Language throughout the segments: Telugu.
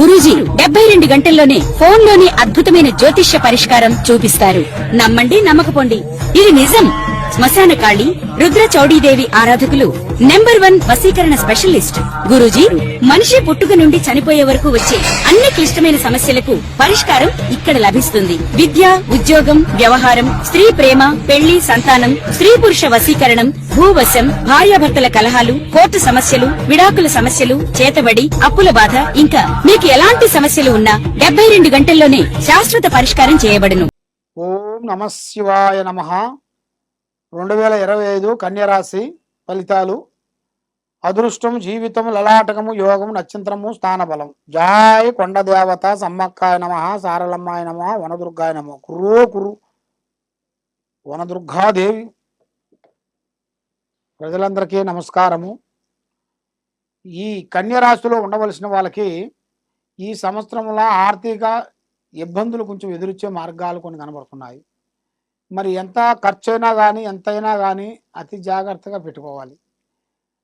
గురూజీ 72 గంటల్లోనే ఫోన్ లోని అద్భుతమైన జ్యోతిష్య పరిష్కారం చూపిస్తారు. నమ్మండి, నమ్మకపోండి, ఇది నిజం. శ్మశాన కాళి రుద్ర చౌడీదేవి ఆరాధకులు నంబర్ 1 వశీకరణ స్పెషలిస్ట్. గురూజీ మనిషి పుట్టుక నుండి చనిపోయే వరకు వచ్చే అన్ని క్లిష్టమైన సమస్యలకు పరిష్కారం ఇక్కడ లభిస్తుంది. విద్య, ఉద్యోగం, వ్యవహారం, స్త్రీ ప్రేమ, పెళ్లి, సంతానం, స్త్రీ పురుష వశీకరణం, భూవశం, భార్యాభర్తల కలహాలు, కోర్టు సమస్యలు, విడాకుల సమస్యలు, చేతబడి, అప్పుల బాధ, ఇంకా మీకు ఎలాంటి సమస్యలు ఉన్నా 72 గంటల్లోనే శాశ్వత పరిష్కారం చేయబడును. ఓం నమః శివాయ నమః. 2025 కన్యరాశి ఫలితాలు. అదృష్టం, జీవితం, లలాటకము, యోగం, నక్షత్రము, స్థానబలం. జాయ్ కొండదేవత సమ్మక్కాయ నమ, సారలమ్మాయ నమ, వనదుర్గాయ నమ. కురు వనదుర్గాదేవి. ప్రజలందరికీ నమస్కారము. ఈ కన్యరాశిలో ఉండవలసిన వాళ్ళకి ఈ సంవత్సరంలో ఆర్థిక ఇబ్బందులు కొంచెం ఎదురొచ్చే మార్గాలు కొన్ని కనబడుతున్నాయి. మరి ఎంత ఖర్చైనా కానీ ఎంతైనా కానీ అతి జాగ్రత్తగా పెట్టుకోవాలి.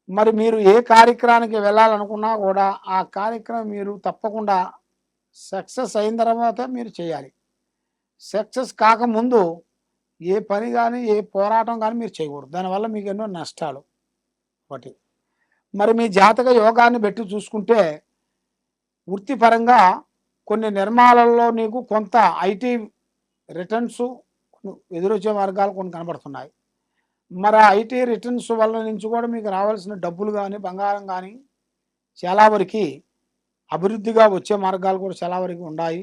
మరి మీరు ఏ కార్యక్రమానికి వెళ్ళాలనుకున్నా కూడా ఆ కార్యక్రమం మీరు తప్పకుండా సక్సెస్ అయిన తర్వాత మీరు చేయాలి. సక్సెస్ కాకముందు ఏ పని కానీ ఏ పోరాటం కానీ మీరు చేయకూడదు. దానివల్ల మీకు ఎన్నో నష్టాలు. ఒకటి, మరి మీ జాతక యోగాన్ని పెట్టి చూసుకుంటే వృత్తిపరంగా కొన్ని నిర్మాణాలలో నీకు కొంత ఐటీ రిటర్న్స్ ఎదురొచ్చే మార్గాలు కొన్ని కనబడుతున్నాయి. మరి ఆ ఐటీ రిటర్న్స్ వల్ల నుంచి కూడా మీకు రావాల్సిన డబ్బులు కానీ బంగారం కానీ చాలా వరకు అభివృద్ధిగా వచ్చే మార్గాలు కూడా చాలా వరకు ఉన్నాయి.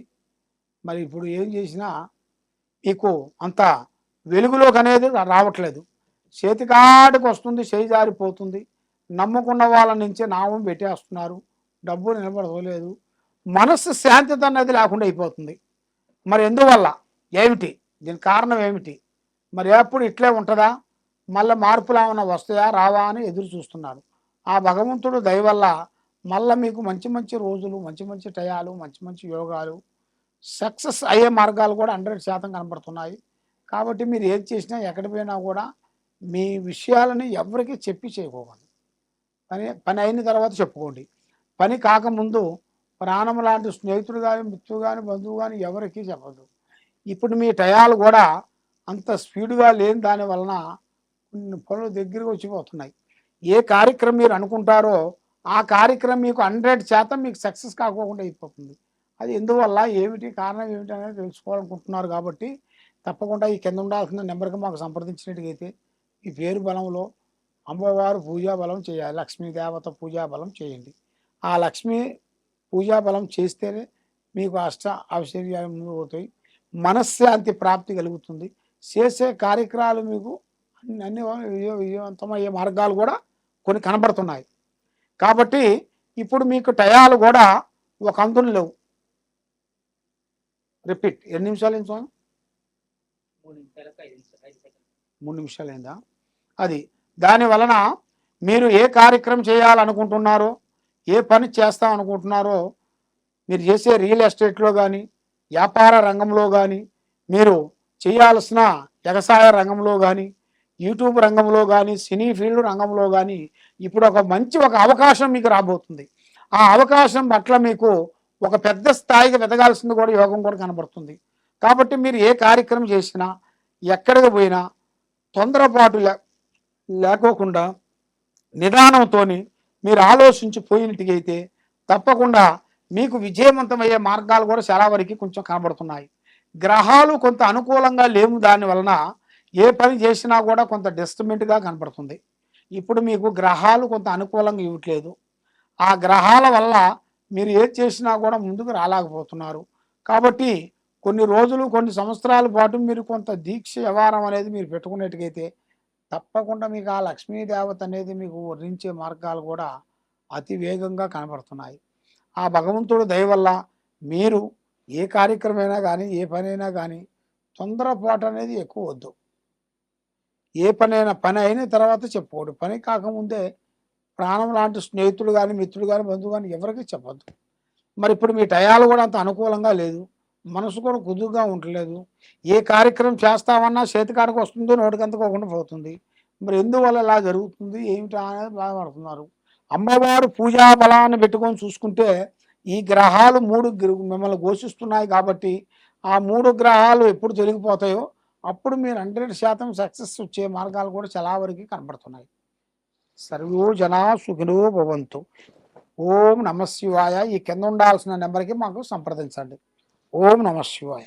మరి ఇప్పుడు ఏం చేసినా మీకు అంత వెలుగులోకి అనేది రావట్లేదు. చేతికాడికి వస్తుంది, చేయి జారిపోతుంది. నమ్ముకున్న వాళ్ళ నుంచే నామం పెట్టేస్తున్నారు, డబ్బు నిలబడలేదు, మనస్సు శాంతిత అనేది లేకుండా అయిపోతుంది. మరి ఎందువల్ల, ఏమిటి దీనికి కారణం ఏమిటి? మరి ఎప్పుడు ఇట్లే ఉంటుందా, మళ్ళీ మార్పులు ఏమైనా వస్తాయా రావా అని ఎదురు చూస్తున్నారు. ఆ భగవంతుడు దయ వల్ల మళ్ళీ మీకు మంచి మంచి రోజులు, మంచి మంచి టయాలు, మంచి మంచి యోగాలు, సక్సెస్ అయ్యే మార్గాలు కూడా 100% కనబడుతున్నాయి. కాబట్టి మీరు ఏది చేసినా ఎక్కడి పోయినా కూడా మీ విషయాలని ఎవరికి చెప్పి చేయకూడదు. పని అయిన తర్వాత చెప్పుకోండి. పని కాకముందు ప్రాణం లాంటి స్నేహితుడు కానీ, మిత్రుడు కానీ, బంధువు కానీ ఎవరికి చెప్పదు. ఇప్పుడు మీ టయాలు కూడా అంత స్పీడ్గా లేని దాని వలన కొన్ని పనులు దగ్గరికి వచ్చిపోతున్నాయి. ఏ కార్యక్రమం మీరు అనుకుంటారో ఆ కార్యక్రమం మీకు 100% మీకు సక్సెస్ కాకోకుండా అయిపోతుంది. అది ఎందువల్ల, ఏమిటి కారణం ఏమిటి అనేది తెలుసుకోవాలనుకుంటున్నారు. కాబట్టి తప్పకుండా ఈ కింద ఉండాల్సిన నెంబర్కి మాకు సంప్రదించినట్టుగైతే ఈ పేరు బలంలో అమ్మవారు పూజా బలం చేయాలి. లక్ష్మీదేవత పూజా బలం చేయండి. ఆ లక్ష్మీ పూజా బలం చేస్తేనే మీకు అష్ట ఐశ్వర్యాలు ముందు పోతాయి, మనశ్శాంతి ప్రాప్తి కలుగుతుంది. చేసే కార్యక్రమాలు మీకు అన్ని విజయవంతమయ్యే మార్గాలు కూడా కొన్ని కనబడుతున్నాయి. కాబట్టి ఇప్పుడు మీకు టయాలు కూడా ఒక అంతులు లేవు. రిపీట్, ఎన్ని నిమిషాలు అయింది స్వామి? 3 నిమిషాలు అయిందా? అది దాని వలన మీరు ఏ కార్యక్రమం చేయాలనుకుంటున్నారో, ఏ పని చేస్తాం అనుకుంటున్నారో, మీరు చేసే రియల్ ఎస్టేట్లో కానీ, వ్యాపార రంగంలో కానీ, మీరు చేయాల్సిన వ్యవసాయ రంగంలో కానీ, యూట్యూబ్ రంగంలో కానీ, సినీ ఫీల్డ్ రంగంలో కానీ ఇప్పుడు ఒక మంచి అవకాశం మీకు రాబోతుంది. ఆ అవకాశం పట్ల మీకు ఒక పెద్ద స్థాయికి ఎదగాల్సింది కూడా యోగం కూడా కనబడుతుంది. కాబట్టి మీరు ఏ కార్యక్రమం చేసినా, ఎక్కడికి పోయినా తొందరపాటు లేకోకుండా నిదానంతో మీరు ఆలోచించి పోయినట్టుగైతే తప్పకుండా మీకు విజయవంతమయ్యే మార్గాలు కూడా చాలా వరకు కొంచెం కనబడుతున్నాయి. గ్రహాలు కొంత అనుకూలంగా లేవు, దాని వలన ఏ పని చేసినా కూడా కొంత డిస్టర్బెంట్గా కనబడుతుంది. ఇప్పుడు మీకు గ్రహాలు కొంత అనుకూలంగా ఇవ్వట్లేదు. ఆ గ్రహాల వల్ల మీరు ఏది చేసినా కూడా ముందుకు రాలేకపోతున్నారు. కాబట్టి కొన్ని రోజులు, కొన్ని సంవత్సరాల పాటు మీరు కొంత దీక్ష వ్యవహారం అనేది మీరు పెట్టుకునేట్టుగైతే తప్పకుండా మీకు ఆ లక్ష్మీదేవత అనేది మీకు వర్ణించే మార్గాలు కూడా అతి వేగంగా కనబడుతున్నాయి. ఆ భగవంతుడు దయ వల్ల మీరు ఏ కార్యక్రమైనా కానీ, ఏ పనైనా కానీ తొందరపాటు అనేది ఎక్కువ వద్దు. ఏ పని అయిన తర్వాత చెప్పుకోడు. పని కాకముందే ప్రాణం లాంటి స్నేహితుడు కానీ, మిత్రుడు కానీ, బంధువు కానీ ఎవరికి చెప్పద్దు. మరి ఇప్పుడు మీ టయాలు కూడా అంత అనుకూలంగా లేదు, మనసు కూడా కుదురుగా ఉండలేదు. ఏ కార్యక్రమం చేస్తామన్నా చేతికాడికి వస్తుందో నోటికంతకోకుండా పోతుంది. మరి ఎందువల్ల ఇలా జరుగుతుంది ఏమిటా అనేది బాధపడుతున్నారు. అమ్మవారు పూజా బలాన్ని పెట్టుకొని చూసుకుంటే ఈ గ్రహాలు మిమ్మల్ని ఘోషిస్తున్నాయి కాబట్టి ఆ 3 గ్రహాలు ఎప్పుడు తొలగిపోతాయో అప్పుడు మీరు 100% సక్సెస్ వచ్చే మార్గాలు కూడా చాలా వరకు కనబడుతున్నాయి. సర్వో జనా సుఖినో భవంతు. ఓం నమ శివాయ. ఈ కింద ఉండాల్సిన నెంబర్కి మాకు సంప్రదించండి. ఓం నమ శివాయ.